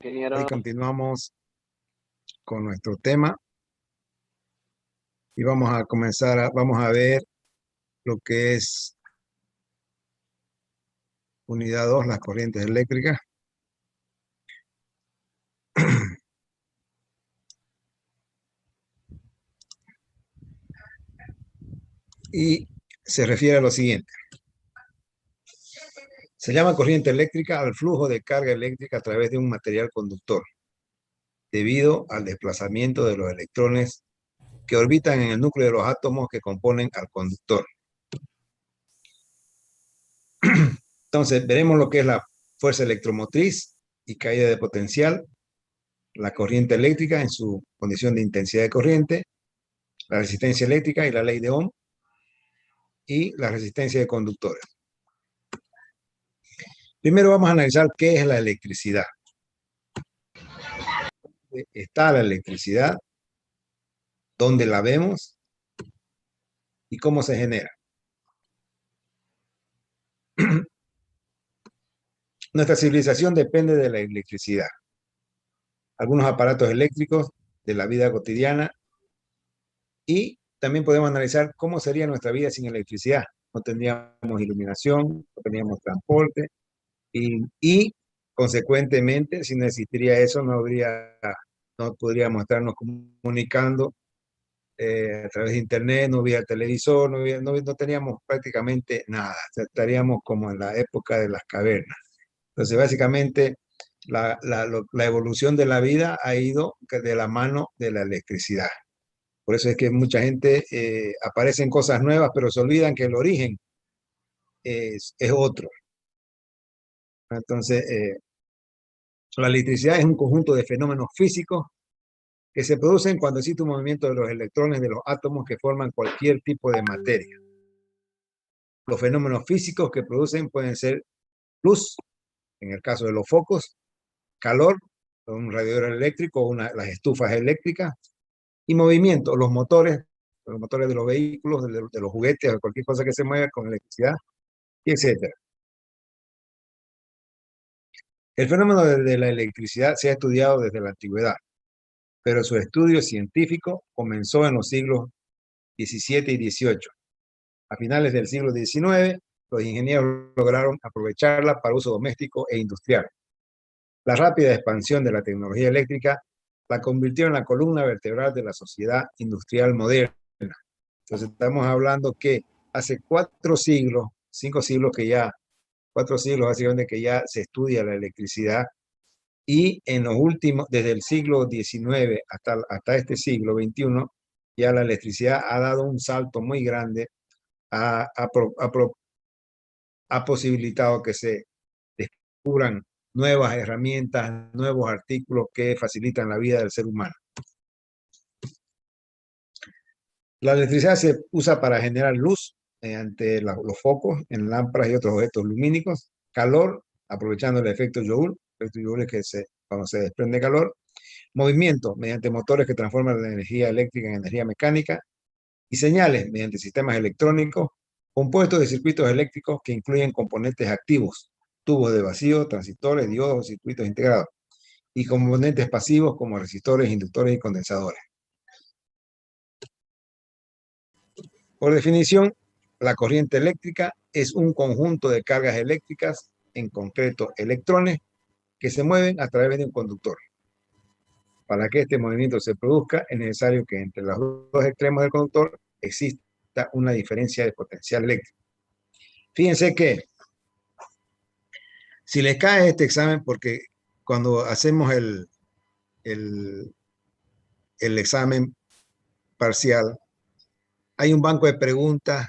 Hoy continuamos con nuestro tema y vamos a ver lo que es unidad 2, las corrientes eléctricas. Y se refiere a lo siguiente. Se llama corriente eléctrica al flujo de carga eléctrica a través de un material conductor, debido al desplazamiento de los electrones que orbitan en el núcleo de los átomos que componen al conductor. Entonces, veremos lo que es la fuerza electromotriz y caída de potencial, la corriente eléctrica en su condición de intensidad de corriente, la resistencia eléctrica y la ley de Ohm, y la resistencia de conductores. Primero vamos a analizar qué es la electricidad. Está la electricidad, dónde la vemos y cómo se genera. Nuestra civilización depende de la electricidad. Algunos aparatos eléctricos de la vida cotidiana, y también podemos analizar cómo sería nuestra vida sin electricidad. No tendríamos iluminación, no tendríamos transporte y consecuentemente, si no existiría eso, no podríamos estarnos comunicando a través de internet, no había televisor, no teníamos prácticamente nada. O sea, estaríamos como en la época de las cavernas. Entonces, básicamente, la evolución de la vida ha ido de la mano de la electricidad. Por eso es que mucha gente aparecen cosas nuevas, pero se olvidan que el origen es otro. Entonces, la electricidad es un conjunto de fenómenos físicos que se producen cuando existe un movimiento de los electrones de los átomos que forman cualquier tipo de materia. Los fenómenos físicos que producen pueden ser luz, en el caso de los focos, calor, un radiador eléctrico, las estufas eléctricas, y movimiento, los motores de los vehículos, de los juguetes, o cualquier cosa que se mueva con electricidad, etc. El fenómeno de la electricidad se ha estudiado desde la antigüedad, pero su estudio científico comenzó en los siglos XVII y XVIII. A finales del siglo XIX, los ingenieros lograron aprovecharla para uso doméstico e industrial. La rápida expansión de la tecnología eléctrica la convirtió en la columna vertebral de la sociedad industrial moderna. Entonces estamos hablando que hace 4 siglos, 5 siglos que ya, 4 siglos básicamente que ya se estudia la electricidad, y en los últimos, desde el siglo XIX hasta este siglo XXI, ya la electricidad ha dado un salto muy grande, ha posibilitado que se descubran nuevas herramientas, nuevos artículos que facilitan la vida del ser humano. La electricidad se usa para generar luz mediante los focos en lámparas y otros objetos lumínicos, calor, aprovechando el efecto Joule. El efecto Joule es que cuando se desprende calor, movimiento mediante motores que transforman la energía eléctrica en energía mecánica, y señales mediante sistemas electrónicos compuestos de circuitos eléctricos que incluyen componentes activos, tubos de vacío, transistores, diodos, circuitos integrados, y componentes pasivos como resistores, inductores y condensadores. Por definición, la corriente eléctrica es un conjunto de cargas eléctricas, en concreto electrones, que se mueven a través de un conductor. Para que este movimiento se produzca, es necesario que entre los dos extremos del conductor exista una diferencia de potencial eléctrico. Fíjense que si les cae este examen, porque cuando hacemos el examen parcial, hay un banco de preguntas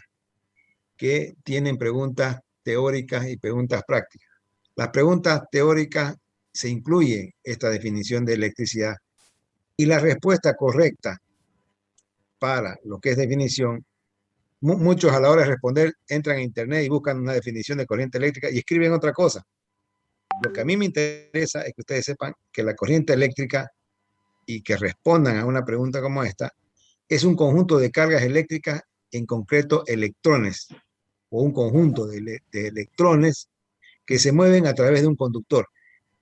que tienen preguntas teóricas y preguntas prácticas. Las preguntas teóricas se incluye esta definición de electricidad, y la respuesta correcta para lo que es definición, muchos a la hora de responder entran a internet y buscan una definición de corriente eléctrica y escriben otra cosa. Lo que a mí me interesa es que ustedes sepan que la corriente eléctrica, y que respondan a una pregunta como esta, es un conjunto de cargas eléctricas, en concreto electrones, o un conjunto de electrones que se mueven a través de un conductor.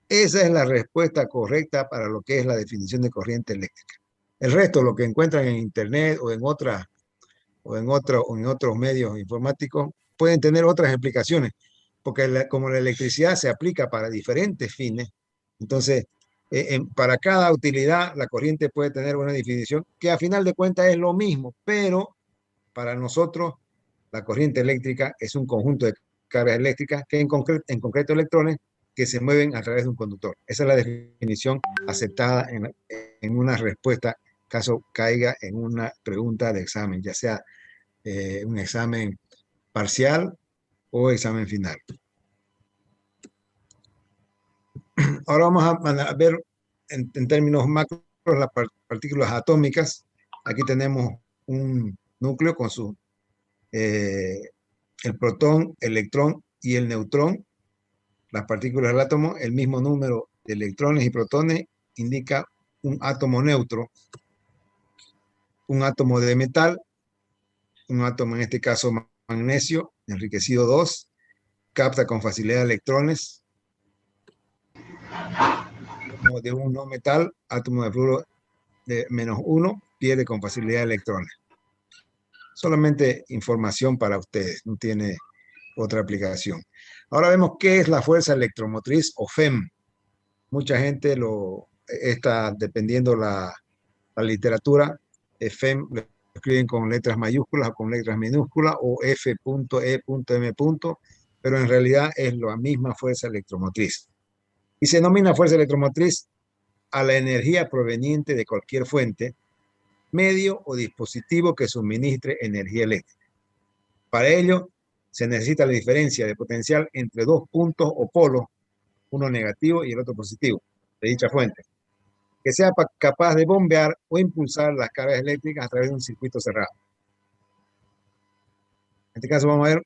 Esa es la respuesta correcta para lo que es la definición de corriente eléctrica. El resto, lo que encuentran en internet o en otros medios informáticos, pueden tener otras explicaciones, porque como la electricidad se aplica para diferentes fines, entonces para cada utilidad la corriente puede tener una definición que a final de cuentas es lo mismo, pero para nosotros la corriente eléctrica es un conjunto de cargas eléctricas que en concreto electrones que se mueven a través de un conductor. Esa es la definición aceptada en una respuesta caso caiga en una pregunta de examen, ya sea un examen parcial o examen final. Ahora vamos a ver en términos macros las partículas atómicas. Aquí tenemos un núcleo con el protón, el electrón y el neutrón. Las partículas del átomo, el mismo número de electrones y protones indica un átomo neutro, un átomo de metal, un átomo en este caso magnesio, enriquecido 2, capta con facilidad electrones, de un no metal, átomo de flúor de -1, pierde con facilidad electrones. Solamente información para ustedes, no tiene otra aplicación. Ahora vemos qué es la fuerza electromotriz o FEM. Mucha gente lo está, dependiendo la literatura, FEM lo escriben con letras mayúsculas o con letras minúsculas o F.E.M. Pero en realidad es la misma fuerza electromotriz. Y se denomina fuerza electromotriz a la energía proveniente de cualquier fuente, medio o dispositivo que suministre energía eléctrica. Para ello, se necesita la diferencia de potencial entre dos puntos o polos, uno negativo y el otro positivo, de dicha fuente, que sea capaz de bombear o impulsar las cargas eléctricas a través de un circuito cerrado. En este caso vamos a ver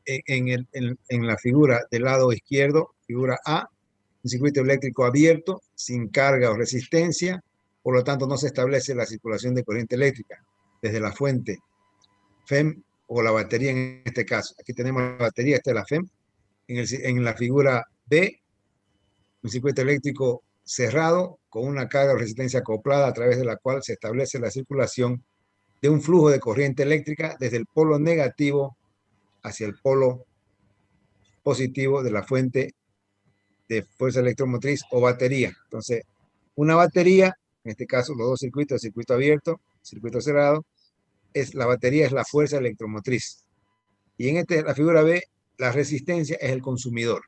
en la figura del lado izquierdo, figura A, un circuito eléctrico abierto, sin carga o resistencia, por lo tanto no se establece la circulación de corriente eléctrica desde la fuente FEM o la batería en este caso. Aquí tenemos la batería, esta es la FEM. En la figura B, un circuito eléctrico cerrado con una carga o resistencia acoplada a través de la cual se establece la circulación de un flujo de corriente eléctrica desde el polo negativo hacia el polo positivo de la fuente de fuerza electromotriz o batería. Entonces, una batería, en este caso los dos circuitos, circuito abierto, circuito cerrado, la batería es la fuerza electromotriz. Y en la figura B, la resistencia es el consumidor.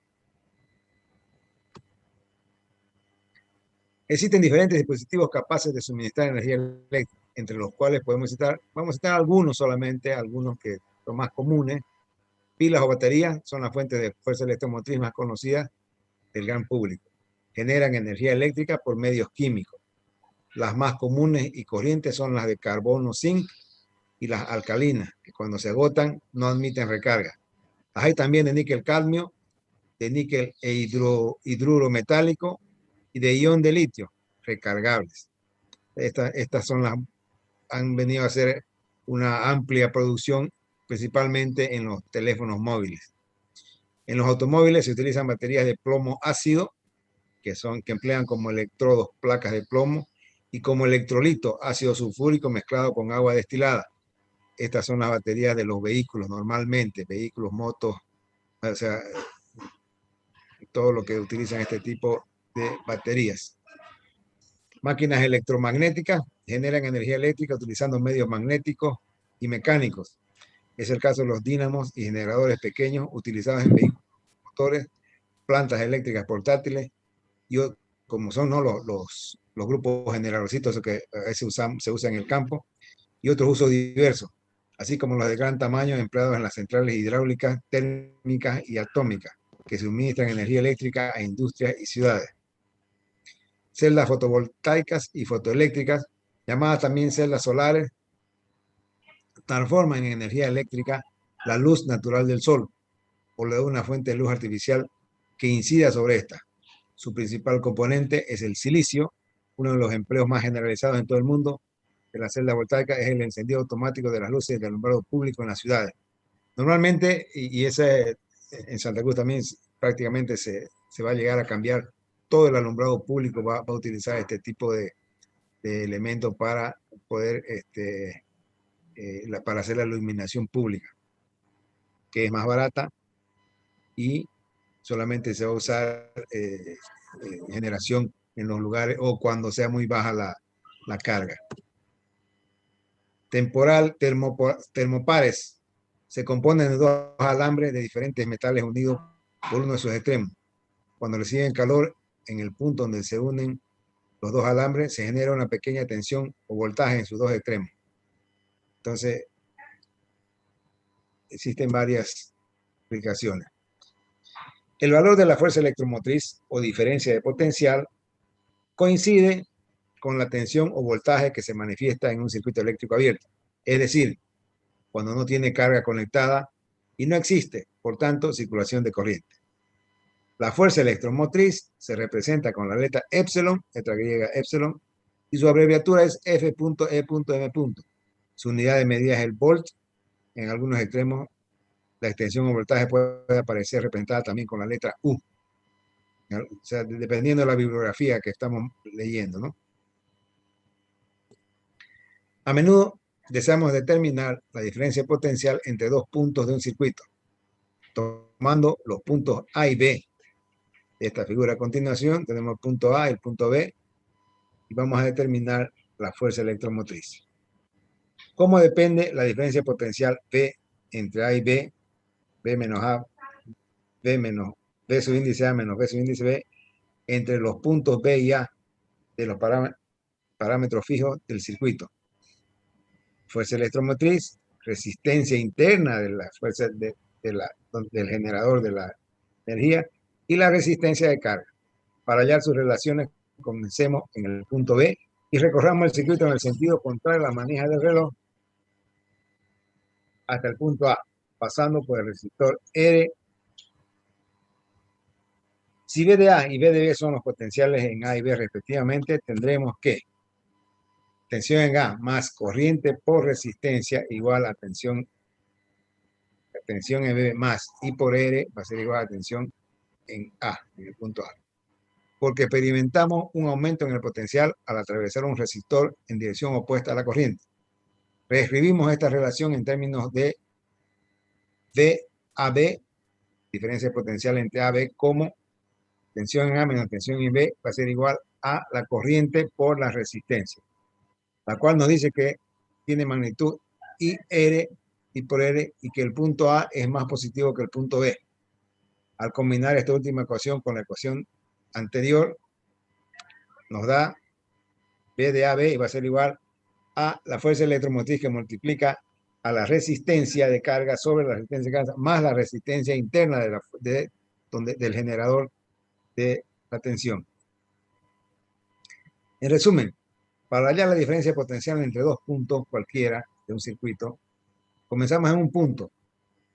Existen diferentes dispositivos capaces de suministrar energía eléctrica, entre los cuales vamos a citar algunos solamente, algunos que son más comunes. Pilas o baterías son las fuentes de fuerza electromotriz más conocidas del gran público. Generan energía eléctrica por medios químicos. Las más comunes y corrientes son las de carbono, zinc y las alcalinas, que cuando se agotan no admiten recarga. Las hay también de níquel cadmio, de níquel e hidruro metálico y de ion de litio, recargables. Estas han venido a ser una amplia producción, principalmente en los teléfonos móviles. En los automóviles se utilizan baterías de plomo ácido, que emplean como electrodos placas de plomo, y como electrolito ácido sulfúrico mezclado con agua destilada. Estas son las baterías de los vehículos normalmente, vehículos, motos, o sea, todo lo que utilizan este tipo de baterías. Máquinas electromagnéticas generan energía eléctrica utilizando medios magnéticos y mecánicos. Es el caso de los dínamos y generadores pequeños utilizados en vehículos, motores, plantas eléctricas portátiles y como son, ¿no?, los grupos generadorcitos que a veces se usan en el campo y otros usos diversos, así como los de gran tamaño empleados en las centrales hidráulicas, térmicas y atómicas que suministran energía eléctrica a industrias y ciudades. Celdas fotovoltaicas y fotoeléctricas, llamadas también celdas solares, transforman en energía eléctrica la luz natural del sol o la de una fuente de luz artificial que incida sobre esta. Su principal componente es el silicio. Uno de los empleos más generalizados en todo el mundo de la celda voltaica es el encendido automático de las luces de alumbrado público en las ciudades. Normalmente, y ese en Santa Cruz también prácticamente se se va a llegar a cambiar todo el alumbrado público, va a utilizar este tipo de elementos para poder, para hacer la iluminación pública, que es más barata y solamente se va a usar generación en los lugares o cuando sea muy baja la carga. Temporal, termopares. Se componen de dos alambres de diferentes metales unidos por uno de sus extremos. Cuando reciben calor en el punto donde se unen los dos alambres, se genera una pequeña tensión o voltaje en sus dos extremos. Entonces, existen varias aplicaciones. El valor de la fuerza electromotriz o diferencia de potencial coincide con la tensión o voltaje que se manifiesta en un circuito eléctrico abierto. Es decir, cuando no tiene carga conectada y no existe, por tanto, circulación de corriente. La fuerza electromotriz se representa con la letra epsilon, letra griega epsilon, y su abreviatura es F.E.M. Su unidad de medida es el volt. En algunos extremos, la extensión o voltaje puede aparecer representada también con la letra U. O sea, dependiendo de la bibliografía que estamos leyendo, ¿no? A menudo deseamos determinar la diferencia potencial entre dos puntos de un circuito, tomando los puntos A y B de esta figura. A continuación tenemos el punto A y el punto B y vamos a determinar la fuerza electromotriz. ¿Cómo depende la diferencia potencial P entre A y B, B menos A, B menos B subíndice A menos B subíndice B, entre los puntos B y A de los parámetros fijos del circuito? Fuerza electromotriz, resistencia interna de la fuerza del generador de la energía y la resistencia de carga. Para hallar sus relaciones, comencemos en el punto B y recorramos el circuito en el sentido contrario a la manija del reloj hasta el punto A, pasando por el resistor R. Si B de A y B de B son los potenciales en A y B respectivamente, tendremos que tensión en A más corriente por resistencia igual a tensión en B más I por R va a ser igual a tensión en A, en el punto A. Porque experimentamos un aumento en el potencial al atravesar un resistor en dirección opuesta a la corriente. Reescribimos esta relación en términos de VAB, diferencia potencial entre A y B, como tensión en A menos tensión en B va a ser igual a la corriente por la resistencia, la cual nos dice que tiene magnitud IR y por R y que el punto A es más positivo que el punto B. Al combinar esta última ecuación con la ecuación anterior, nos da B de AB y va a ser igual a la fuerza electromotriz que multiplica a la resistencia de carga sobre la resistencia de carga más la resistencia interna del generador de la tensión. En resumen, para hallar la diferencia potencial entre dos puntos cualquiera de un circuito, comenzamos en un punto,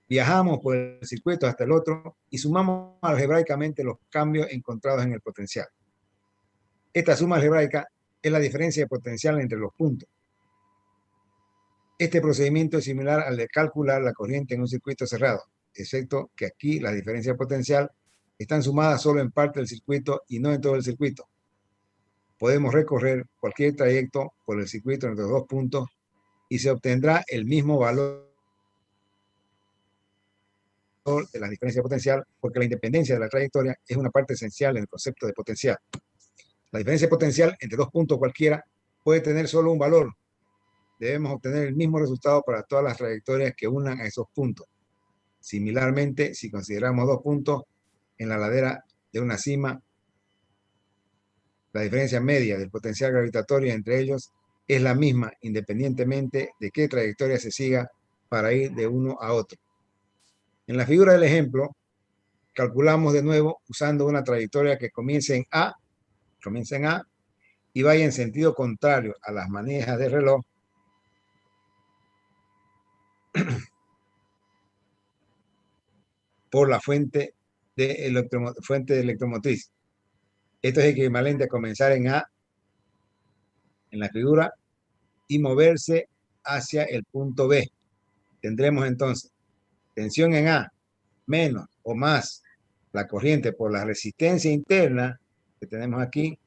viajamos por el circuito hasta el otro y sumamos algebraicamente los cambios encontrados en el potencial. Esta suma algebraica es la diferencia de potencial entre los puntos. Este procedimiento es similar al de calcular la corriente en un circuito cerrado, excepto que aquí las diferencias potencial están sumadas solo en parte del circuito y no en todo el circuito. Podemos recorrer cualquier trayecto por el circuito entre los dos puntos y se obtendrá el mismo valor de la diferencia potencial porque la independencia de la trayectoria es una parte esencial en el concepto de potencial. La diferencia potencial entre dos puntos cualquiera puede tener solo un valor. Debemos obtener el mismo resultado para todas las trayectorias que unan a esos puntos. Similarmente, si consideramos dos puntos en la ladera de una cima, la diferencia media del potencial gravitatorio entre ellos es la misma independientemente de qué trayectoria se siga para ir de uno a otro. En la figura del ejemplo, calculamos de nuevo usando una trayectoria que comience en A y vaya en sentido contrario a las manijas del reloj por la fuente de electromotriz. Esto es equivalente a comenzar en A, en la figura, y moverse hacia el punto B. Tendremos entonces tensión en A menos o más la corriente por la resistencia interna que tenemos aquí,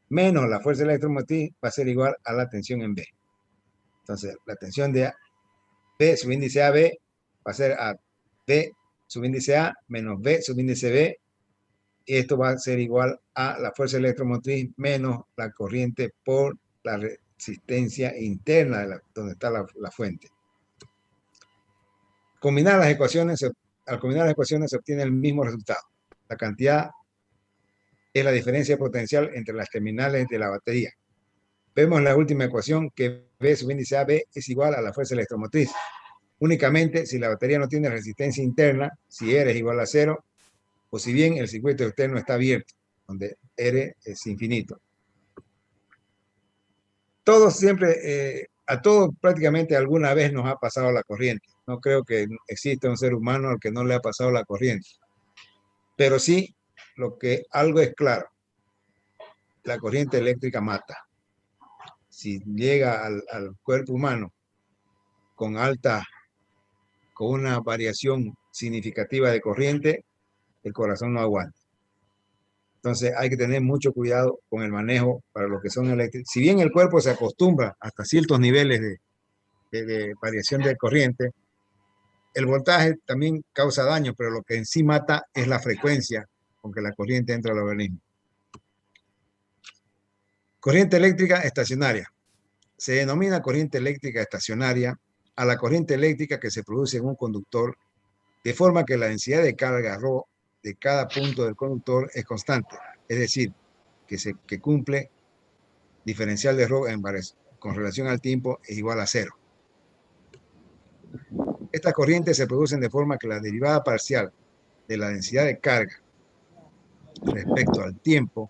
menos la fuerza electromotriz, va a ser igual a la tensión en B. Entonces, la tensión de B subíndice AB va a ser a B subíndice A menos B subíndice B. Y esto va a ser igual a la fuerza electromotriz menos la corriente por la resistencia interna de donde está la fuente. Al combinar las ecuaciones se obtiene el mismo resultado. La cantidad es la diferencia potencial entre las terminales de la batería. Vemos en la última ecuación que B subíndice AB es igual a la fuerza electromotriz. Únicamente si la batería no tiene resistencia interna, si R es igual a 0, o si bien el circuito externo está abierto, donde R es infinito. Todos siempre, a todos prácticamente alguna vez nos ha pasado la corriente. No creo que exista un ser humano al que no le ha pasado la corriente. Pero sí, algo es claro, la corriente eléctrica mata. Si llega al cuerpo humano con una variación significativa de corriente, el corazón no aguanta. Entonces hay que tener mucho cuidado con el manejo para lo que son eléctricos. Si bien el cuerpo se acostumbra hasta ciertos niveles de variación de corriente, el voltaje también causa daño, pero lo que en sí mata es la frecuencia con que la corriente entra al organismo. Corriente eléctrica estacionaria. Se denomina corriente eléctrica estacionaria a la corriente eléctrica que se produce en un conductor de forma que la densidad de carga ρ de cada punto del conductor es constante, es decir, que cumple diferencial de ρ con relación al tiempo es igual a 0. Estas corrientes se producen de forma que la derivada parcial de la densidad de carga respecto al tiempo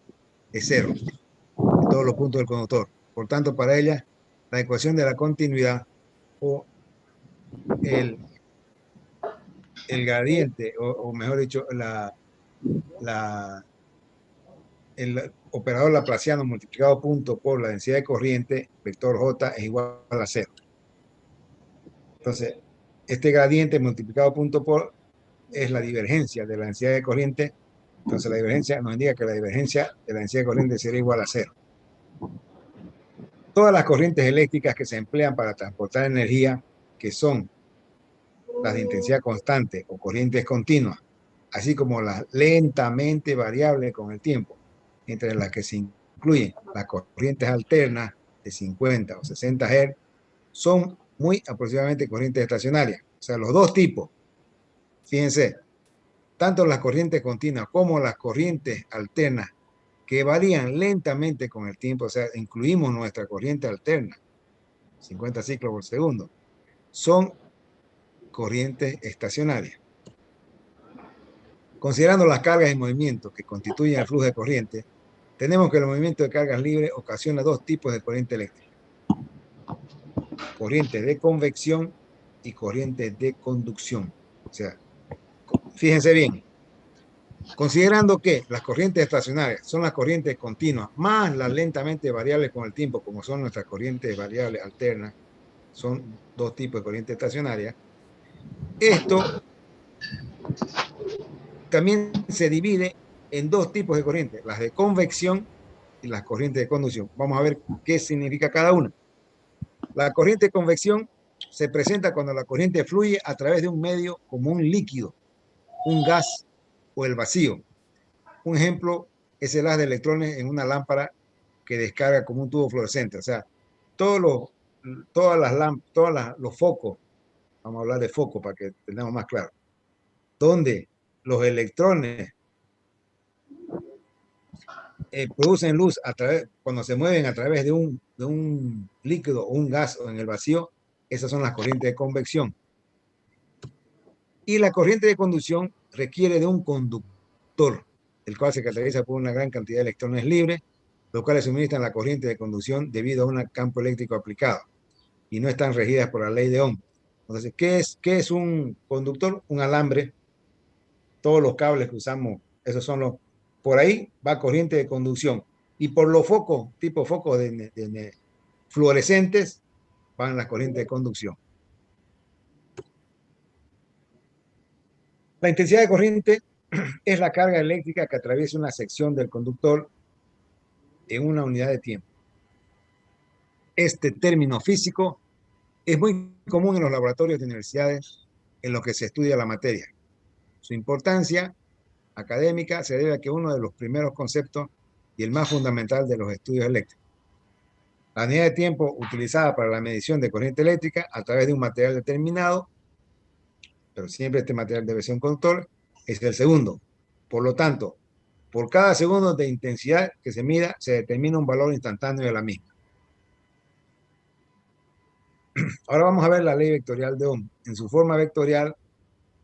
es 0 en todos los puntos del conductor. Por tanto, para ella, la ecuación de la continuidad o el gradiente, o mejor dicho, el operador laplaciano multiplicado punto por la densidad de corriente, vector J, es igual a 0. Entonces, este gradiente multiplicado punto por es la divergencia de la densidad de corriente. Entonces, la divergencia nos indica que la divergencia de la densidad de corriente sería igual a 0. Todas las corrientes eléctricas que se emplean para transportar energía, que son las de intensidad constante o corrientes continuas, así como las lentamente variables con el tiempo, entre las que se incluyen las corrientes alternas de 50 o 60 Hz, son muy aproximadamente corrientes estacionarias. O sea, los dos tipos, fíjense, tanto las corrientes continuas como las corrientes alternas que varían lentamente con el tiempo, o sea, incluimos nuestra corriente alterna, 50 ciclos por segundo, son corrientes estacionarias. Considerando las cargas y movimientos que constituyen el flujo de corriente, tenemos que el movimiento de cargas libres ocasiona dos tipos de corriente eléctrica: corriente de convección y corriente de conducción. O sea, fíjense bien, considerando que las corrientes estacionarias son las corrientes continuas más las lentamente variables con el tiempo, como son nuestras corrientes variables alternas, son dos tipos de corrientes estacionarias. Esto también se divide en dos tipos de corrientes, las de convección y las corrientes de conducción. Vamos a ver qué significa cada una. La corriente de convección se presenta cuando la corriente fluye a través de un medio como un líquido, un gas o el vacío. Un ejemplo es el haz de electrones en una lámpara que descarga como un tubo fluorescente. O sea, todos los focos, vamos a hablar de foco para que tengamos más claro, donde los electrones producen luz cuando se mueven a través de un líquido o un gas o en el vacío, esas son las corrientes de convección. Y la corriente de conducción requiere de un conductor, el cual se caracteriza por una gran cantidad de electrones libres, los cuales suministran la corriente de conducción debido a un campo eléctrico aplicado y no están regidas por la ley de Ohm. Entonces, ¿qué es un conductor? Un alambre. Todos los cables que usamos, esos son por ahí va corriente de conducción. Y por los focos, tipo focos de fluorescentes, van las corrientes de conducción. La intensidad de corriente es la carga eléctrica que atraviesa una sección del conductor en una unidad de tiempo. Este término físico es muy común en los laboratorios de universidades en los que se estudia la materia. Su importancia académica se debe a que uno de los primeros conceptos y el más fundamental de los estudios eléctricos. La unidad de tiempo utilizada para la medición de corriente eléctrica a través de un material determinado, pero siempre este material debe ser un conductor, es el segundo. Por lo tanto, por cada segundo de intensidad que se mida, se determina un valor instantáneo de la misma. Ahora vamos a ver la ley vectorial de Ohm. En su forma vectorial,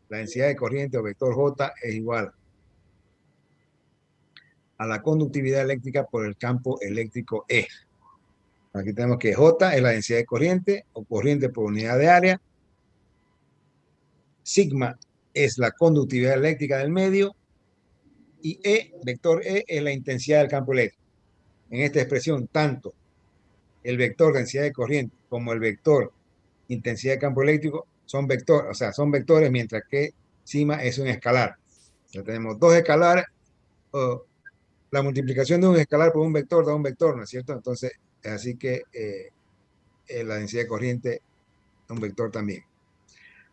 la densidad de corriente o vector J es igual a la conductividad eléctrica por el campo eléctrico E. Aquí tenemos que J es la densidad de corriente o corriente por unidad de área. Sigma es la conductividad eléctrica del medio y E, vector E, es la intensidad del campo eléctrico. En esta expresión, tanto el vector densidad de corriente como el vector intensidad de campo eléctrico son vectores, o sea, son vectores, mientras que sigma es un escalar. Ya tenemos dos escalares, la multiplicación de un escalar por un vector da un vector, ¿no es cierto? Entonces, así que la densidad de corriente es un vector también.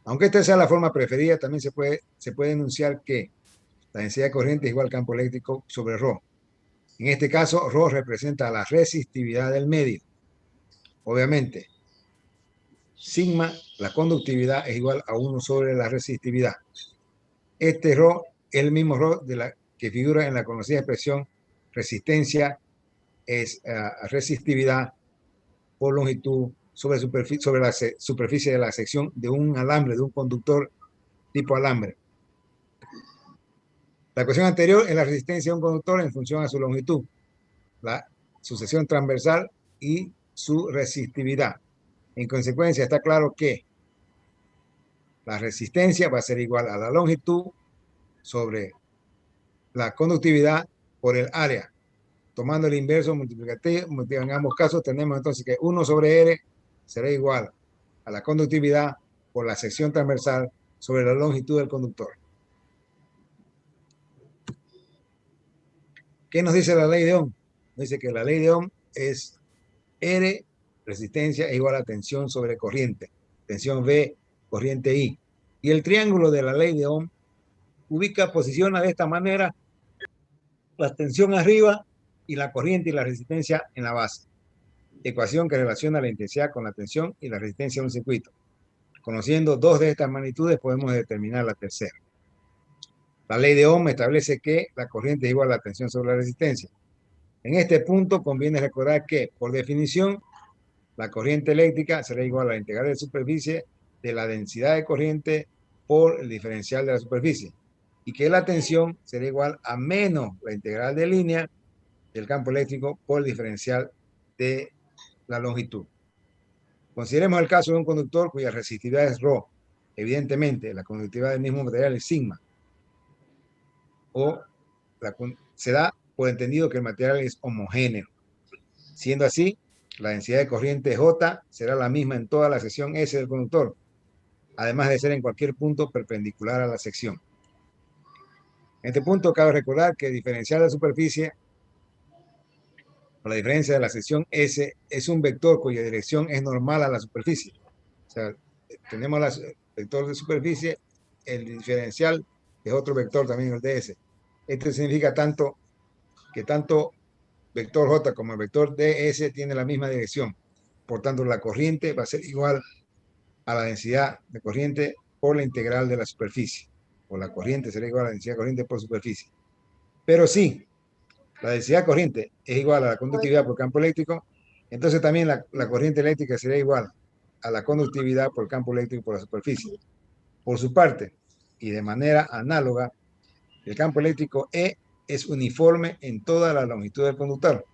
Aunque esta sea la forma preferida, también se puede enunciar que la densidad de corriente es igual al campo eléctrico sobre ρ. En este caso, ρ representa la resistividad del medio. Obviamente, sigma, la conductividad, es igual a 1 sobre la resistividad. Este ρ es el mismo ρ que figura en la conocida expresión resistencia es resistividad por longitud sobre la superficie de la sección de un alambre, de un conductor tipo alambre. La ecuación anterior es la resistencia de un conductor en función a su longitud, la sucesión transversal y su resistividad. En consecuencia, está claro que la resistencia va a ser igual a la longitud sobre la conductividad por el área. Tomando el inverso multiplicativo, en ambos casos tenemos entonces que 1 sobre R será igual a la conductividad por la sección transversal sobre la longitud del conductor. ¿Qué nos dice la ley de Ohm? Dice que la ley de Ohm es R, resistencia, es igual a tensión sobre corriente. Tensión V, corriente I. Y el triángulo de la ley de Ohm posiciona de esta manera la tensión arriba y la corriente y la resistencia en la base. Ecuación que relaciona la intensidad con la tensión y la resistencia de un circuito. Conociendo dos de estas magnitudes podemos determinar la tercera. La ley de Ohm establece que la corriente es igual a la tensión sobre la resistencia. En este punto conviene recordar que, por definición, la corriente eléctrica será igual a la integral de superficie de la densidad de corriente por el diferencial de la superficie y que la tensión será igual a menos la integral de línea del campo eléctrico por el diferencial de la longitud. Consideremos el caso de un conductor cuya resistividad es ρ. Evidentemente, la conductividad del mismo material es sigma. Se da por entendido que el material es homogéneo. Siendo así, la densidad de corriente J será la misma en toda la sección S del conductor, además de ser en cualquier punto perpendicular a la sección. En este punto cabe recordar que diferencial de la superficie o la diferencia de la sección S es un vector cuya dirección es normal a la superficie. O sea, tenemos el vector de superficie, el diferencial es otro vector también, el ds. Esto significa que tanto vector J como el vector ds tienen la misma dirección. Por tanto, la corriente va a ser igual a la densidad de corriente por la integral de la superficie. O la corriente será igual a la densidad de corriente por superficie. Pero si la densidad de corriente es igual a la conductividad por campo eléctrico, entonces también la corriente eléctrica será igual a la conductividad por campo eléctrico por la superficie. Por su parte, y de manera análoga, el campo eléctrico E es uniforme en toda la longitud del conductor.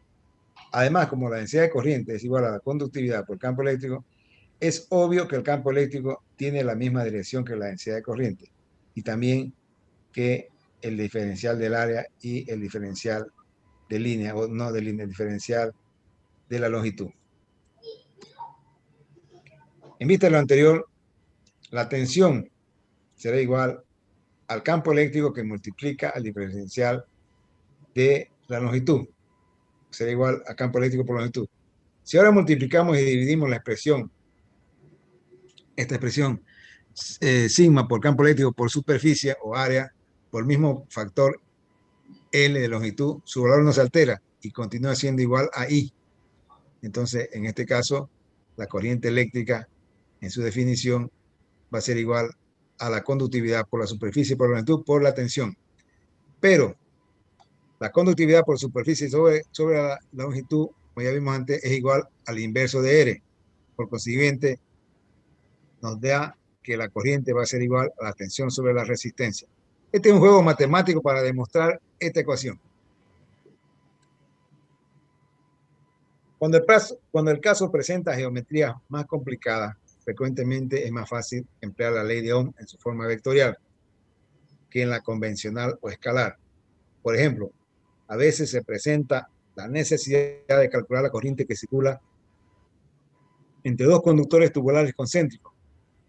Además, como la densidad de corriente es igual a la conductividad por campo eléctrico, es obvio que el campo eléctrico tiene la misma dirección que la densidad de corriente y también que el diferencial del área y el diferencial de línea, o no de línea, el diferencial de la longitud. En vista de lo anterior, la tensión será igual al campo eléctrico que multiplica al diferencial de la longitud. Será igual a campo eléctrico por longitud. Si ahora multiplicamos y dividimos la expresión, esta expresión sigma por campo eléctrico por superficie o área, por el mismo factor L de longitud, su valor no se altera y continúa siendo igual a I. Entonces, en este caso, la corriente eléctrica, en su definición, va a ser igual a la conductividad por la superficie por la longitud por la tensión. Pero la conductividad por superficie sobre la longitud, como ya vimos antes, es igual al inverso de R. Por consiguiente, nos da que la corriente va a ser igual a la tensión sobre la resistencia. Este es un juego matemático para demostrar esta ecuación. Cuando el caso presenta geometrías más complicadas, frecuentemente es más fácil emplear la ley de Ohm en su forma vectorial que en la convencional o escalar. Por ejemplo, a veces se presenta la necesidad de calcular la corriente que circula entre dos conductores tubulares concéntricos,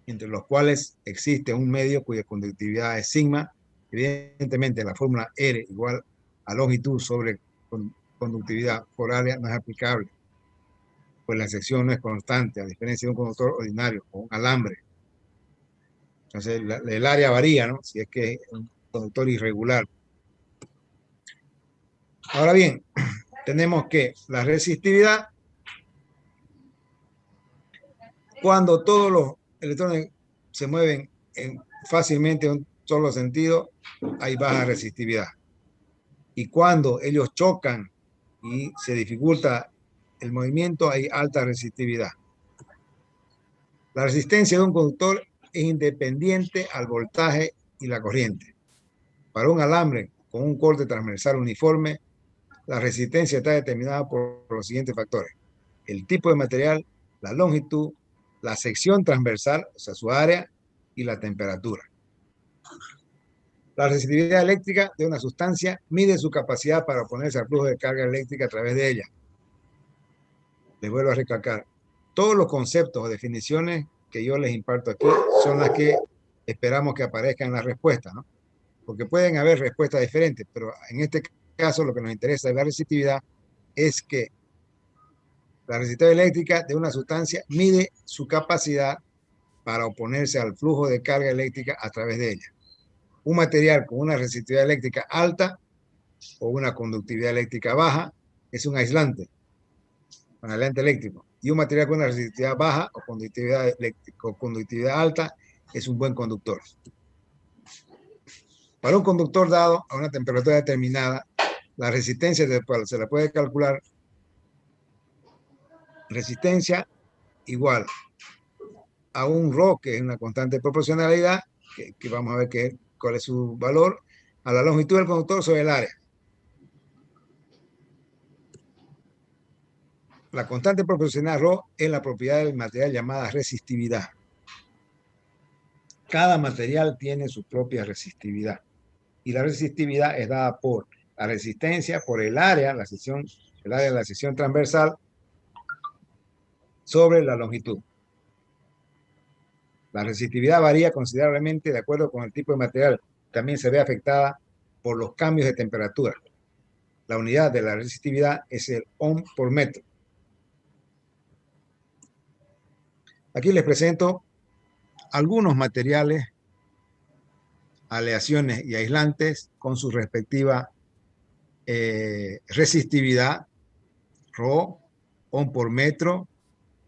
entre los cuales existe un medio cuya conductividad es sigma. Evidentemente, la fórmula R igual a longitud sobre conductividad por área no es aplicable, pues la sección no es constante, a diferencia de un conductor ordinario o un alambre. Entonces, el área varía, ¿no? Si es que es un conductor irregular. Ahora bien, tenemos que la resistividad, cuando todos los electrones se mueven fácilmente en un solo sentido, hay baja resistividad. Y cuando ellos chocan y se dificulta el movimiento, hay alta resistividad. La resistencia de un conductor es independiente al voltaje y la corriente. Para un alambre con un corte transversal uniforme, la resistencia está determinada por los siguientes factores: el tipo de material, la longitud, la sección transversal, o sea, su área, y la temperatura. La resistividad eléctrica de una sustancia mide su capacidad para oponerse al flujo de carga eléctrica a través de ella. Les vuelvo a recalcar, todos los conceptos o definiciones que yo les imparto aquí son las que esperamos que aparezcan en la respuesta, ¿no? Porque pueden haber respuestas diferentes, pero en este caso lo que nos interesa de la resistividad es que la resistividad eléctrica de una sustancia mide su capacidad para oponerse al flujo de carga eléctrica a través de ella. Un material con una resistividad eléctrica alta o una conductividad eléctrica baja es un aislante eléctrico. Y un material con una resistividad baja o conductividad alta es un buen conductor. Para un conductor dado a una temperatura determinada, la resistencia se la puede calcular. Resistencia igual a un ρ, que es una constante de proporcionalidad, que vamos a ver cuál es su valor, a la longitud del conductor sobre el área. La constante proporcional ρ es la propiedad del material llamada resistividad. Cada material tiene su propia resistividad. Y la resistividad es dada por la resistencia, por el área, el área de la sección transversal, sobre la longitud. La resistividad varía considerablemente de acuerdo con el tipo de material. También se ve afectada por los cambios de temperatura. La unidad de la resistividad es el ohm por metro. Aquí les presento algunos materiales, aleaciones y aislantes con su respectiva resistividad, ρ, ohm por metro,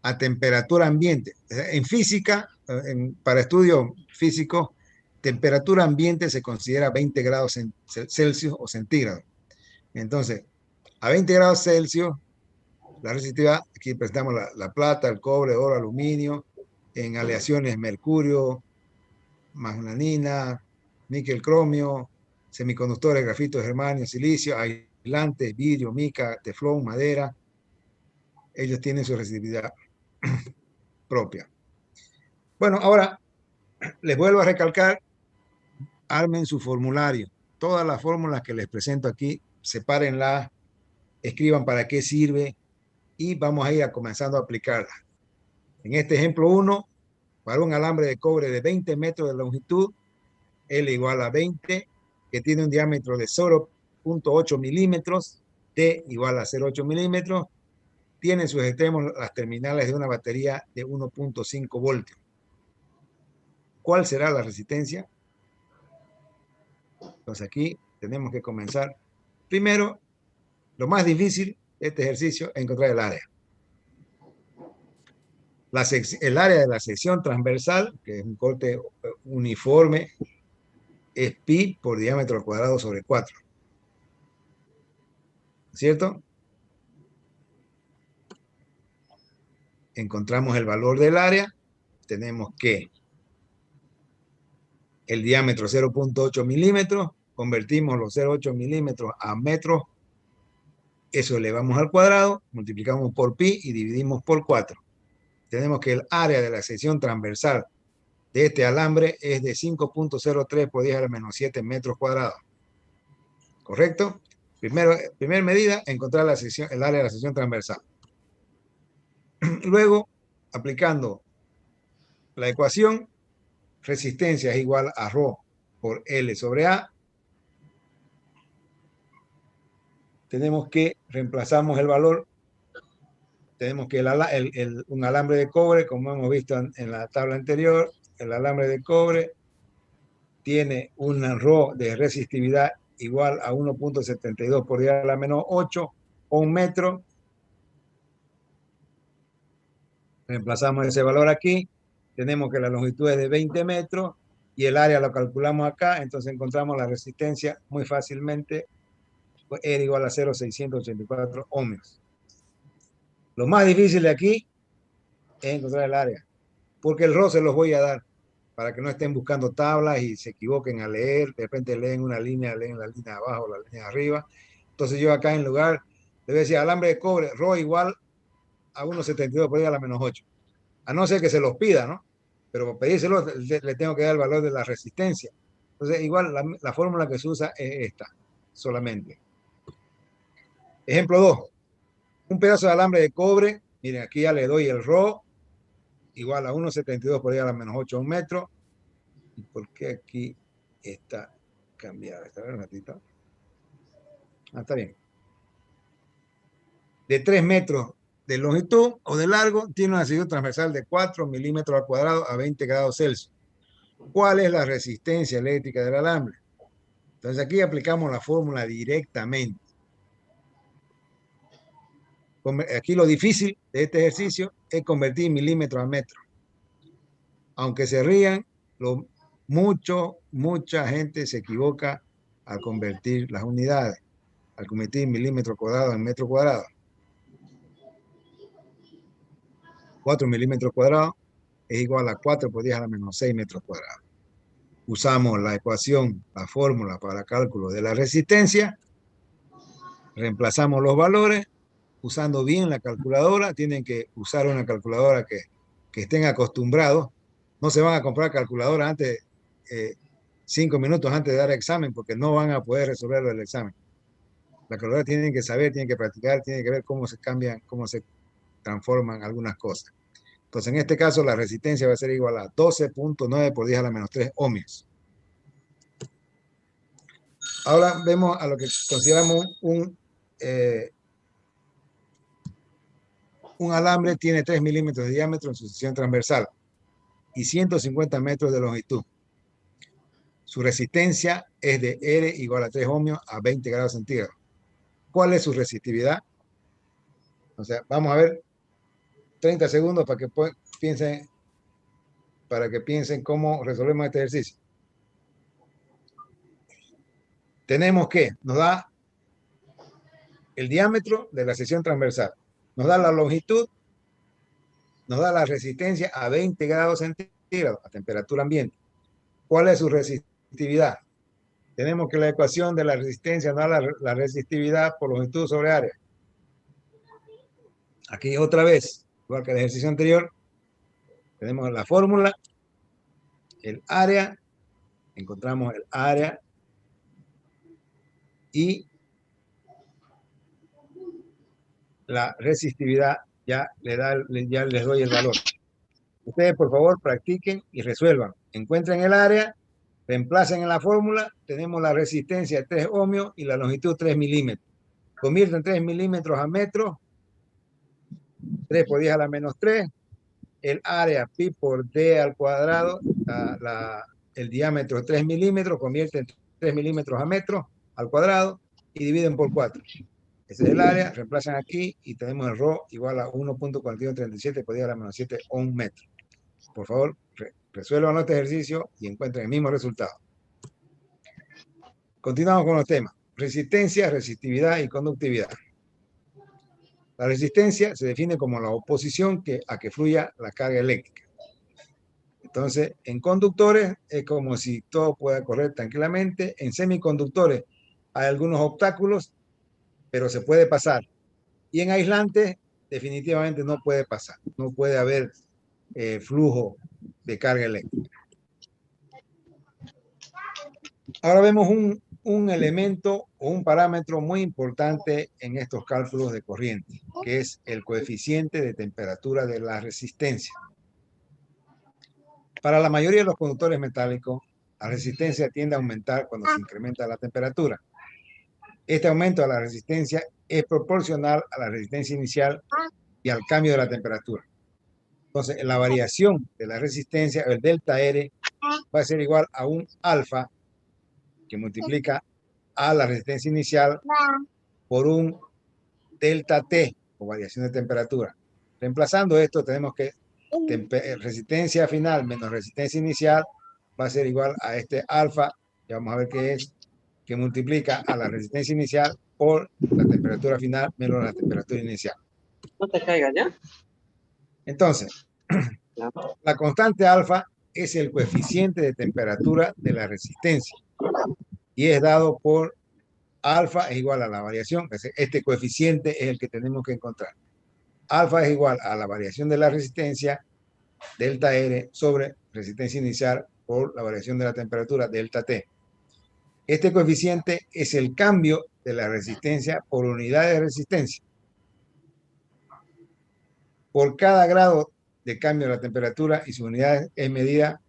a temperatura ambiente. En física, para estudios físicos, temperatura ambiente se considera 20 grados Celsius o centígrados. Entonces, a 20 grados Celsius, la resistividad, aquí presentamos la plata, el cobre, oro, aluminio, en aleaciones mercurio, magnanina, níquel, cromio, semiconductores, grafito, germanio, silicio, aislantes, vidrio, mica, teflón, madera. Ellos tienen su resistividad propia. Bueno, ahora les vuelvo a recalcar, armen su formulario. Todas las fórmulas que les presento aquí, sepárenlas, escriban para qué sirve y vamos a ir comenzando a aplicarlas. En este ejemplo 1, para un alambre de cobre de 20 metros de longitud, L igual a 20, que tiene un diámetro de 0.8 milímetros, T igual a 0.8 milímetros, tiene en sus extremos las terminales de una batería de 1.5 voltios. ¿Cuál será la resistencia? Entonces aquí tenemos que comenzar. Primero, lo más difícil de este ejercicio es encontrar el área. El área de la sección transversal, que es un corte uniforme, es pi por diámetro al cuadrado sobre 4. ¿Cierto? Encontramos el valor del área. Tenemos que el diámetro 0.8 milímetros, convertimos los 0.8 milímetros a metros, eso elevamos al cuadrado, multiplicamos por pi y dividimos por 4. Tenemos que el área de la sección transversal de este alambre es de 5.03 por 10 a la menos 7 metros cuadrados. ¿Correcto? Primera medida, encontrar el área de la sección transversal. Luego, aplicando la ecuación, resistencia es igual a ρ por L sobre A. Tenemos que reemplazamos el valor. Tenemos que un alambre de cobre, como hemos visto en la tabla anterior, el alambre de cobre tiene un ρ de resistividad igual a 1.72 por 10 a la menos 8 o un metro. Reemplazamos ese valor aquí. Tenemos que la longitud es de 20 metros y el área lo calculamos acá. Entonces encontramos la resistencia muy fácilmente. Era igual a 0,684 ohmios. Lo más difícil de aquí es encontrar el área, porque el RO se los voy a dar para que no estén buscando tablas y se equivoquen a leer. De repente leen una línea, leen la línea de abajo, la línea de arriba. Entonces yo acá en lugar, le voy a decir alambre de cobre, RO igual a 1,72 por 10 a la menos 8. A no ser que se los pida, ¿no? Pero para pedírselo le tengo que dar el valor de la resistencia. Entonces igual la fórmula que se usa es esta, solamente. Ejemplo 2. Un pedazo de alambre de cobre, miren, aquí ya le doy el RO, igual a 1,72 por 10 a la menos 8 a un metro. ¿Y por qué aquí está cambiada? ¿Está bien, un ratito? Está bien. De 3 metros de longitud o de largo, tiene una sección transversal de 4 milímetros al cuadrado a 20 grados Celsius. ¿Cuál es la resistencia eléctrica del alambre? Entonces aquí aplicamos la fórmula directamente. Aquí lo difícil de este ejercicio es convertir milímetros a metros. Aunque se rían, mucha gente se equivoca al convertir las unidades, al convertir milímetros cuadrados en metros cuadrados. 4 milímetros cuadrados es igual a 4 por 10 a la menos 6 metros cuadrados. Usamos la ecuación, la fórmula para el cálculo de la resistencia, reemplazamos los valores, usando bien la calculadora. Tienen que usar una calculadora que estén acostumbrados. No se van a comprar calculadora 5 minutos antes de dar examen, porque no van a poder resolverlo el examen. La calculadora tienen que saber, tienen que practicar, tienen que ver cómo se cambian, cómo se transforman algunas cosas. Entonces, en este caso, la resistencia va a ser igual a 12.9 por 10 a la menos 3 ohmios. Ahora vemos a lo que consideramos un alambre. Tiene 3 milímetros de diámetro en su sección transversal y 150 metros de longitud. Su resistencia es de R igual a 3 ohmios a 20 grados centígrados. ¿Cuál es su resistividad? O sea, vamos a ver 30 segundos para que piensen cómo resolvemos este ejercicio. Tenemos que, nos da el diámetro de la sección transversal, nos da la longitud, nos da la resistencia a 20 grados centígrados, a temperatura ambiente. ¿Cuál es su resistividad? Tenemos que la ecuación de la resistencia nos da la resistividad por longitud sobre área. Aquí otra vez, igual que el ejercicio anterior, tenemos la fórmula, el área, encontramos el área y la resistividad, ya les doy el valor. Ustedes, por favor, practiquen y resuelvan. Encuentren el área Reemplacen en la fórmula, tenemos la resistencia 3 ohmios y la longitud 3 milímetros. Convierten 3 milímetros a metros, 3 por 10 a la menos 3, el área pi por d al cuadrado, el diámetro 3 milímetros, convierten 3 milímetros a metros al cuadrado y dividen por 4. Ese es el área, reemplazan aquí y tenemos el ρ igual a 1.4137 por 10 a la menos 7 ohm metro. Por favor, resuelvan este ejercicio y encuentren el mismo resultado. Continuamos con los temas. Resistencia, resistividad y conductividad. La resistencia se define como la oposición a que fluya la carga eléctrica. Entonces, en conductores es como si todo pueda correr tranquilamente. En semiconductores hay algunos obstáculos, pero se puede pasar. Y en aislantes definitivamente no puede pasar. No puede haber flujo de carga eléctrica. Ahora vemos un elemento o un parámetro muy importante en estos cálculos de corriente, que es el coeficiente de temperatura de la resistencia. Para la mayoría de los conductores metálicos, la resistencia tiende a aumentar cuando se incrementa la temperatura. Este aumento de la resistencia es proporcional a la resistencia inicial y al cambio de la temperatura. Entonces, la variación de la resistencia, el delta R, va a ser igual a un alfa que multiplica a la resistencia inicial por un delta T, o variación de temperatura. Reemplazando esto, tenemos que resistencia final menos resistencia inicial va a ser igual a este alfa, y vamos a ver qué es, que multiplica a la resistencia inicial por la temperatura final menos la temperatura inicial. No te caigas, ¿ya? Entonces, la constante alfa es el coeficiente de temperatura de la resistencia y es dado por alfa es igual a la variación. Este coeficiente es el que tenemos que encontrar. Alfa es igual a la variación de la resistencia, delta R, sobre resistencia inicial por la variación de la temperatura, delta T. Este coeficiente es el cambio de la resistencia por unidad de resistencia. Por cada grado de cambio de la temperatura y su unidad es medida,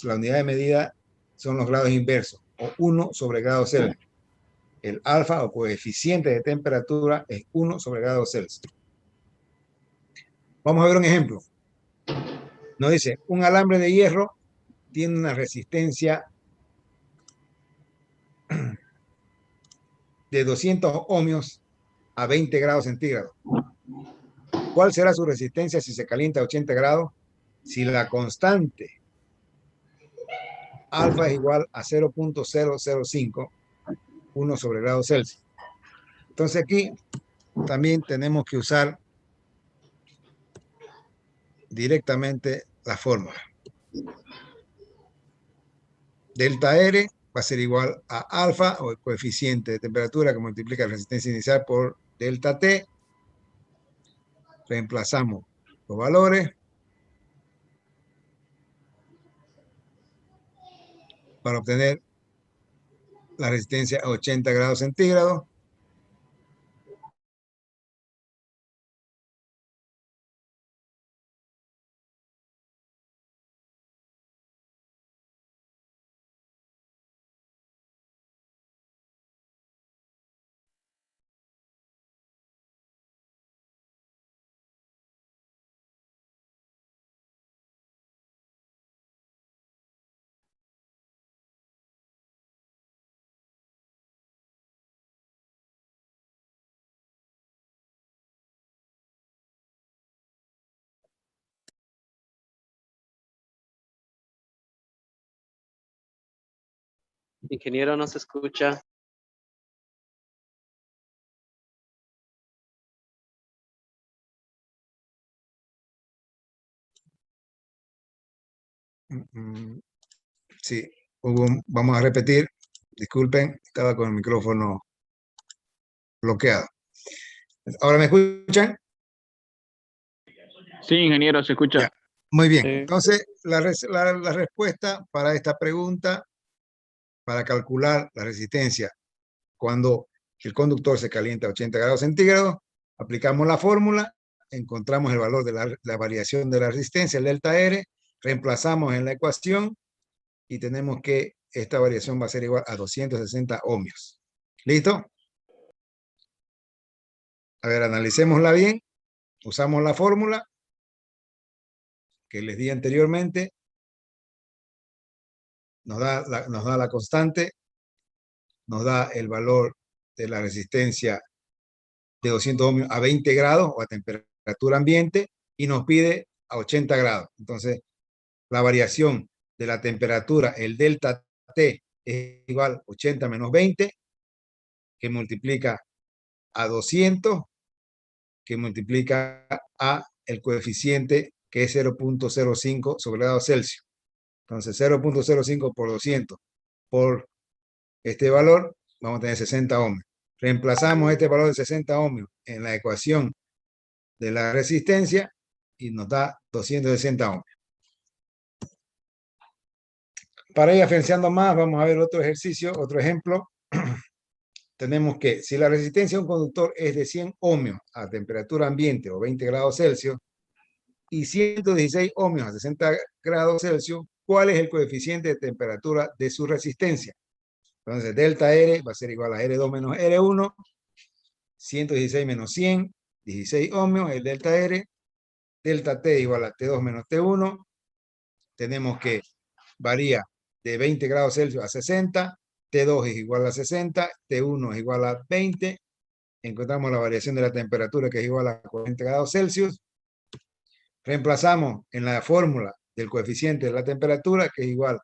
la unidad de medida son los grados inversos, o 1 sobre grado Celsius. El alfa o coeficiente de temperatura es 1 sobre grado Celsius. Vamos a ver un ejemplo. Nos dice, un alambre de hierro tiene una resistencia de 200 ohmios a 20 grados centígrados. ¿Cuál será su resistencia si se calienta a 80 grados? Si la constante alfa es igual a 0.005, 1 sobre grado Celsius. Entonces aquí también tenemos que usar directamente la fórmula. Delta R va a ser igual a alfa, o el coeficiente de temperatura que multiplica la resistencia inicial por delta T. Reemplazamos los valores para obtener la resistencia a 80 grados centígrados. Ingeniero, no se escucha. Sí, vamos a repetir. Disculpen, estaba con el micrófono bloqueado. ¿Ahora me escuchan? Sí, ingeniero, se escucha. Ya. Muy bien. Sí. Entonces, la respuesta para esta pregunta, para calcular la resistencia cuando el conductor se calienta a 80 grados centígrados, aplicamos la fórmula, encontramos el valor de la variación de la resistencia, el delta R, reemplazamos en la ecuación y tenemos que esta variación va a ser igual a 260 ohmios. ¿Listo? A ver, analicémosla bien. Usamos la fórmula que les di anteriormente. Nos da la constante, nos da el valor de la resistencia de 200 ohmios a 20 grados o a temperatura ambiente y nos pide a 80 grados. Entonces, la variación de la temperatura, el delta T, es igual a 80 menos 20, que multiplica a 200, que multiplica a el coeficiente que es 0.05 sobre grado Celsius. Entonces, 0.05 por 200 por este valor, vamos a tener 60 ohmios. Reemplazamos este valor de 60 ohmios en la ecuación de la resistencia y nos da 260 ohmios. Para ir afianzando más, vamos a ver otro ejercicio, otro ejemplo. Tenemos que si la resistencia de un conductor es de 100 ohmios a temperatura ambiente o 20 grados Celsius y 116 ohmios a 60 grados Celsius, ¿cuál es el coeficiente de temperatura de su resistencia? Entonces, delta R va a ser igual a R2 menos R1, 116 menos 100, 16 ohmios, el delta R. Delta T igual a T2 menos T1. Tenemos que varía de 20 grados Celsius a 60, T2 es igual a 60, T1 es igual a 20. Encontramos la variación de la temperatura que es igual a 40 grados Celsius. Reemplazamos en la fórmula del coeficiente de la temperatura que es igual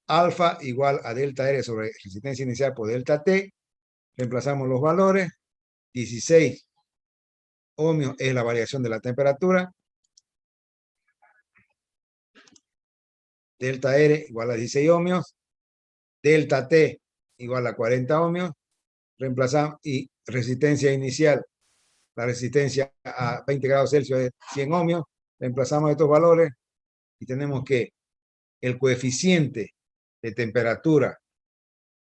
alfa igual a delta R sobre resistencia inicial por delta T. Reemplazamos los valores. 16 ohmios es la variación de la temperatura. Delta R igual a 16 ohmios. Delta T igual a 40 ohmios. Reemplazamos y resistencia inicial. La resistencia a 20 grados Celsius es 100 ohmios. Reemplazamos estos valores y tenemos que el coeficiente de temperatura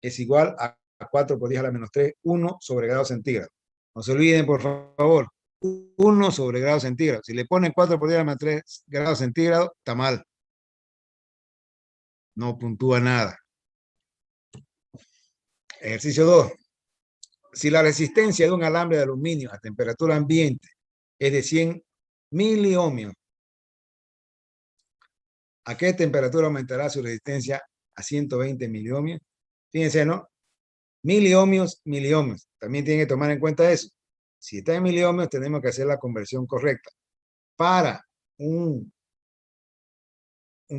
es igual a 4 por 10 a la menos 3, 1 sobre grado centígrado. No se olviden, por favor, 1 sobre grado centígrado. Si le ponen 4 por 10 a la menos 3 grados centígrados, está mal. No puntúa nada. Ejercicio 2. Si la resistencia de un alambre de aluminio a temperatura ambiente es de 100 miliohmios, ¿a qué temperatura aumentará su resistencia a 120 miliohmios? Fíjense, ¿no? Miliohmios, miliohmios. También tienen que tomar en cuenta eso. Si está en miliohmios, tenemos que hacer la conversión correcta. Para un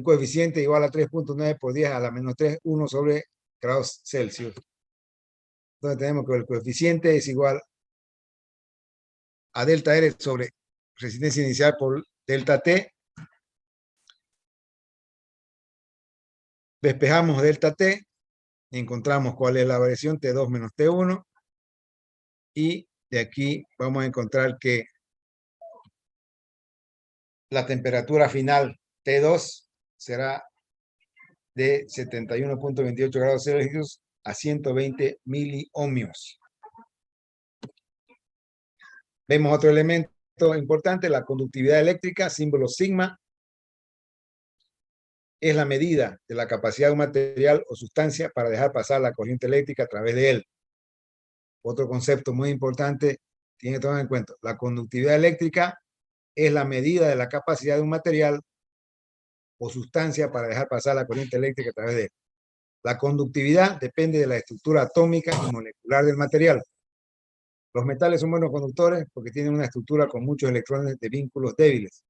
coeficiente igual a 3.9 por 10 a la menos 3, 1 sobre grados Celsius. Entonces tenemos que el coeficiente es igual a delta R sobre resistencia inicial por delta T. Despejamos delta T. Encontramos cuál es la variación T2 menos T1. Y de aquí vamos a encontrar que la temperatura final T2 será de 71.28 grados Celsius a 120 miliohmios. Vemos otro elemento importante, la conductividad eléctrica, símbolo sigma, es la medida de la capacidad de un material o sustancia para dejar pasar la corriente eléctrica a través de él. Otro concepto muy importante, tiene que tomar en cuenta, la conductividad eléctrica es la medida de la capacidad de un material o sustancia para dejar pasar la corriente eléctrica a través de él. La conductividad depende de la estructura atómica y molecular del material. Los metales son buenos conductores porque tienen una estructura con muchos electrones de vínculos débiles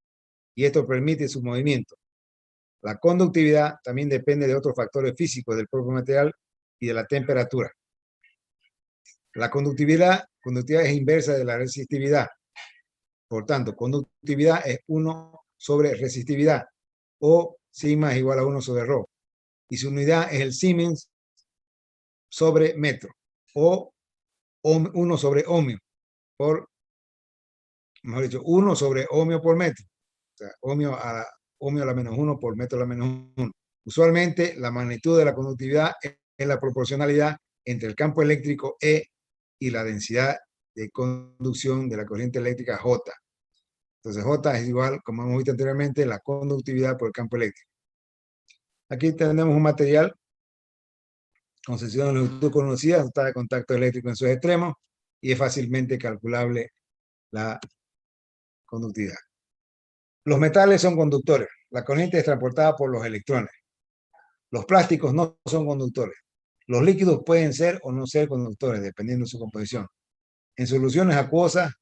y esto permite su movimiento. La conductividad también depende de otros factores físicos del propio material y de la temperatura. La conductividad es inversa de la resistividad. Por tanto, conductividad es 1 sobre resistividad o sigma es igual a 1 sobre rho. Y su unidad es el Siemens sobre metro o 1 sobre ohmio por, mejor dicho, 1 sobre ohmio por metro. O sea, ohmio a la menos 1 por metro a la menos 1. Usualmente la magnitud de la conductividad es la proporcionalidad entre el campo eléctrico E y la densidad de conducción de la corriente eléctrica J. Entonces J es igual, como hemos visto anteriormente, la conductividad por el campo eléctrico. Aquí tenemos un material con sección de longitud conocida, está de contacto eléctrico en sus extremos y es fácilmente calculable la conductividad. Los metales son conductores. La corriente es transportada por los electrones. Los plásticos no son conductores. Los líquidos pueden ser o no ser conductores, dependiendo de su composición. En soluciones acuosas,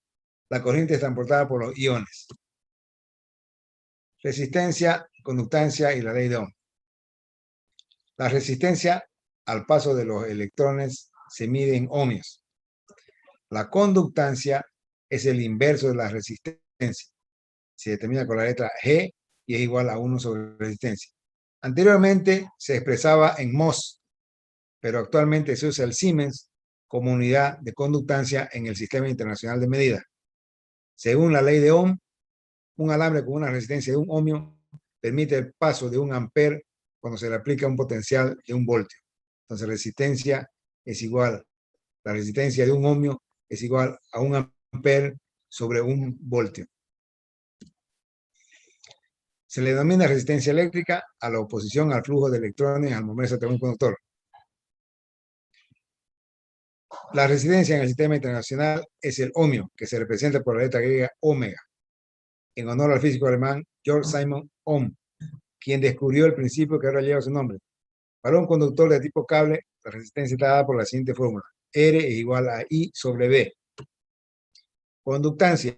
la corriente es transportada por los iones. Resistencia, conductancia y la ley de Ohm. La resistencia al paso de los electrones se mide en ohmios. La conductancia es el inverso de la resistencia. Se determina con la letra G y es igual a 1 sobre resistencia. Anteriormente se expresaba en mhos, pero actualmente se usa el Siemens como unidad de conductancia en el Sistema Internacional de Medidas. Según la ley de Ohm, un alambre con una resistencia de 1 ohmio permite el paso de 1 amper cuando se le aplica un potencial de 1 voltio. Entonces, resistencia es igual, la resistencia de 1 ohmio es igual a 1 amper sobre 1 voltio. Se le denomina resistencia eléctrica a la oposición al flujo de electrones al moverse a un conductor. La resistencia en el sistema internacional es el ohmio, que se representa por la letra griega omega, en honor al físico alemán Georg Simon Ohm, quien descubrió el principio que ahora lleva su nombre. Para un conductor de tipo cable, la resistencia está dada por la siguiente fórmula. R es igual a I sobre B. Conductancia.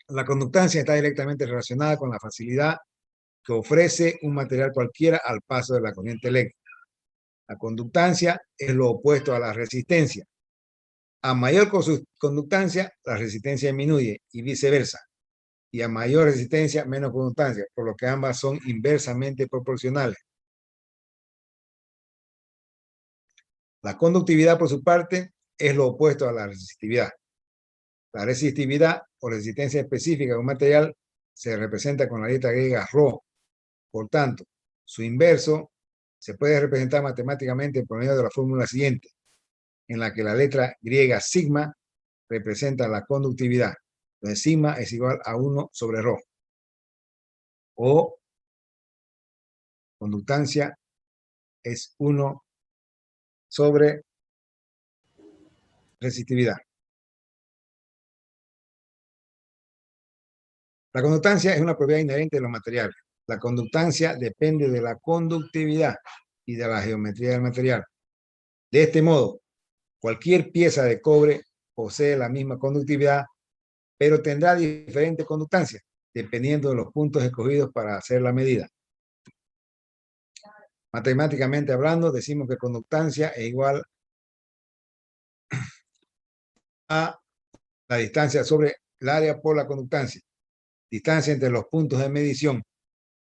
La conductancia está directamente relacionada con la facilidad que ofrece un material cualquiera al paso de la corriente eléctrica. La conductancia es lo opuesto a la resistencia. A mayor conductancia, la resistencia disminuye y viceversa. Y a mayor resistencia, menos conductancia, por lo que ambas son inversamente proporcionales. La conductividad, por su parte, es lo opuesto a la resistividad. La resistividad o resistencia específica de un material se representa con la letra griega ρ. Por tanto, su inverso se puede representar matemáticamente por medio de la fórmula siguiente, en la que la letra griega sigma representa la conductividad. Entonces, sigma es igual a 1 sobre ρ. O conductancia es 1 sobre resistividad. La conductancia es una propiedad inherente de los materiales. La conductancia depende de la conductividad y de la geometría del material. De este modo, cualquier pieza de cobre posee la misma conductividad, pero tendrá diferente conductancia, dependiendo de los puntos escogidos para hacer la medida. Matemáticamente hablando, decimos que conductancia es igual a la distancia sobre el área por la conductancia. Distancia entre los puntos de medición,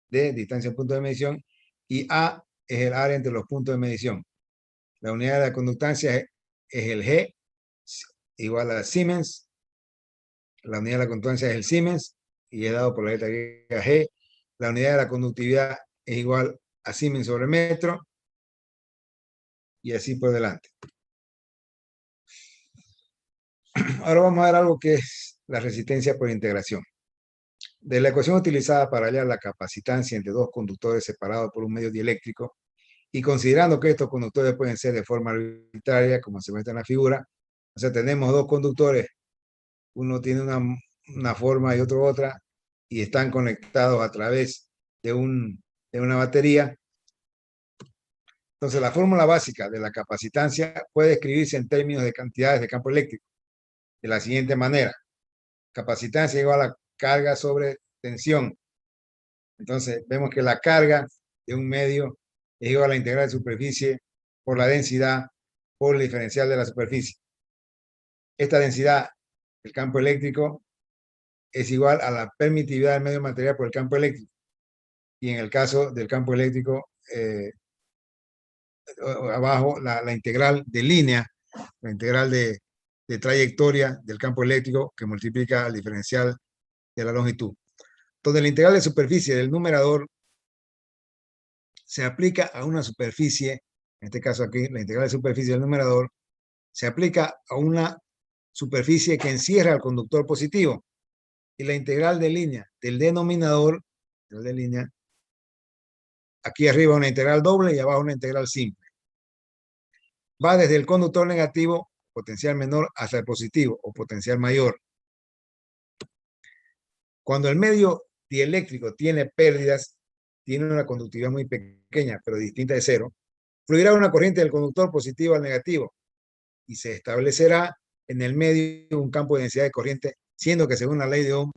de distancia en puntos de medición, y A es el área entre los puntos de medición. La unidad de la conductancia es el G, igual a Siemens. La unidad de la conductancia es el Siemens, y es dado por la letra G. La unidad de la conductividad es igual a Siemens sobre metro, y así por delante. Ahora vamos a ver algo que es la resistencia por integración. De la ecuación utilizada para hallar la capacitancia entre dos conductores separados por un medio dieléctrico, y considerando que estos conductores pueden ser de forma arbitraria, como se muestra en la figura, o sea, tenemos dos conductores, uno tiene una forma y otro otra, y están conectados a través de una batería. Entonces, la fórmula básica de la capacitancia puede escribirse en términos de cantidades de campo eléctrico, de la siguiente manera. Capacitancia igual a carga sobre tensión. Entonces, vemos que la carga de un medio es igual a la integral de superficie por la densidad por el diferencial de la superficie. Esta densidad del campo eléctrico es igual a la permitividad del medio material por el campo eléctrico. Y en el caso del campo eléctrico, abajo la integral de línea, la integral de trayectoria del campo eléctrico que multiplica el diferencial de la longitud. Entonces, la integral de superficie del numerador se aplica a una superficie, en este caso aquí, la integral de superficie del numerador, se aplica a una superficie que encierra al conductor positivo. Y la integral de línea del denominador, aquí arriba una integral doble y abajo una integral simple. Va desde el conductor negativo, potencial menor, hasta el positivo o potencial mayor. Cuando el medio dieléctrico tiene pérdidas, tiene una conductividad muy pequeña, pero distinta de cero, fluirá una corriente del conductor positivo al negativo y se establecerá en el medio un campo de densidad de corriente, siendo que según la ley de Ohm,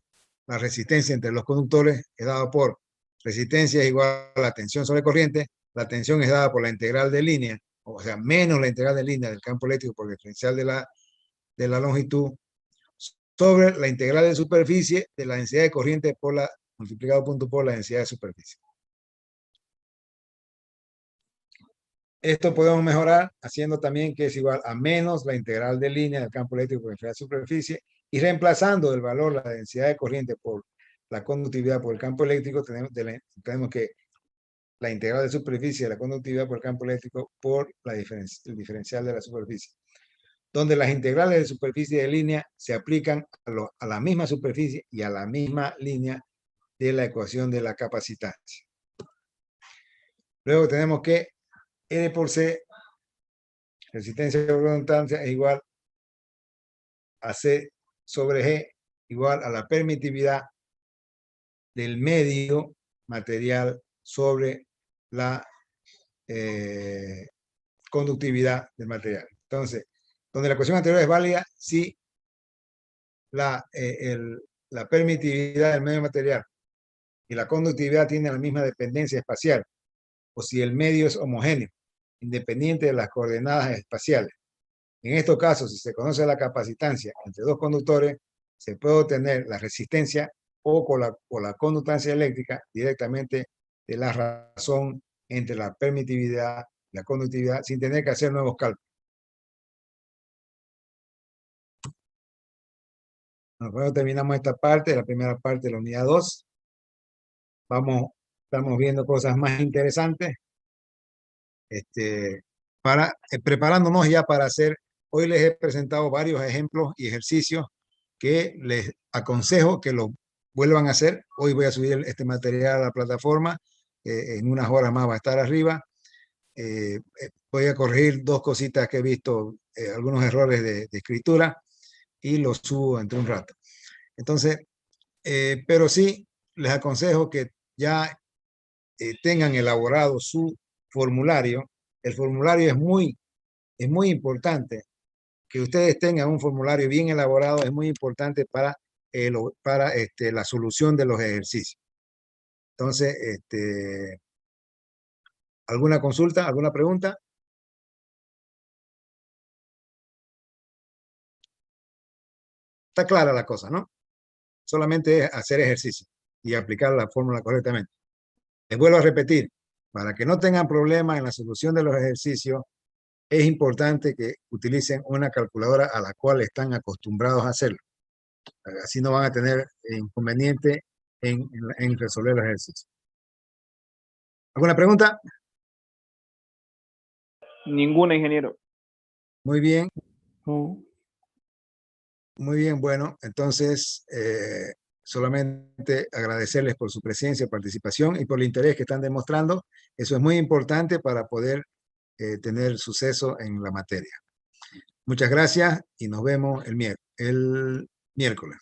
la resistencia entre los conductores es dada por resistencia es igual a la tensión sobre corriente, la tensión es dada por la integral de línea, o sea, menos la integral de línea del campo eléctrico por diferencial de la longitud, sobre la integral de superficie de la densidad de corriente por la, multiplicado punto por la densidad de superficie. Esto podemos mejorar haciendo también que es igual a menos la integral de línea del campo eléctrico por la densidad de superficie y reemplazando el valor, la densidad de corriente por la conductividad por el campo eléctrico, tenemos que la integral de superficie de la conductividad por el campo eléctrico por el diferencial de la superficie, donde las integrales de superficie de línea se aplican a la misma superficie y a la misma línea de la ecuación de la capacitancia. Luego tenemos que R por C, resistencia por conductancia, es igual a C sobre G, igual a la permitividad del medio material sobre la conductividad del material. Entonces, donde la ecuación anterior es válida si la permitividad del medio material y la conductividad tienen la misma dependencia espacial, o si el medio es homogéneo, independiente de las coordenadas espaciales. En estos casos, si se conoce la capacitancia entre dos conductores, se puede obtener la resistencia o la conductancia eléctrica directamente de la razón entre la permitividad y la conductividad sin tener que hacer nuevos cálculos. Bueno, terminamos esta parte, la primera parte de la unidad 2. Estamos viendo cosas más interesantes. Preparándonos ya para hacer, hoy les he presentado varios ejemplos y ejercicios que les aconsejo que lo vuelvan a hacer. Hoy voy a subir este material a la plataforma, en unas horas más va a estar arriba. Voy a corregir dos cositas que he visto, algunos errores de escritura, y los subo entre un rato. Entonces, pero sí les aconsejo que ya tengan elaborado su formulario. El formulario es muy importante. Que ustedes tengan un formulario bien elaborado es muy importante para la solución de los ejercicios. Entonces, ¿alguna consulta? ¿Alguna pregunta? Está clara la cosa, ¿no? Solamente es hacer ejercicio y aplicar la fórmula correctamente. Les vuelvo a repetir, para que no tengan problemas en la solución de los ejercicios, es importante que utilicen una calculadora a la cual están acostumbrados a hacerlo. Así no van a tener inconveniente en resolver los ejercicios. ¿Alguna pregunta? Ninguna, ingeniero. Muy bien. No. Muy bien, bueno, entonces solamente agradecerles por su presencia, participación y por el interés que están demostrando. Eso es muy importante para poder tener suceso en la materia. Muchas gracias y nos vemos el miércoles.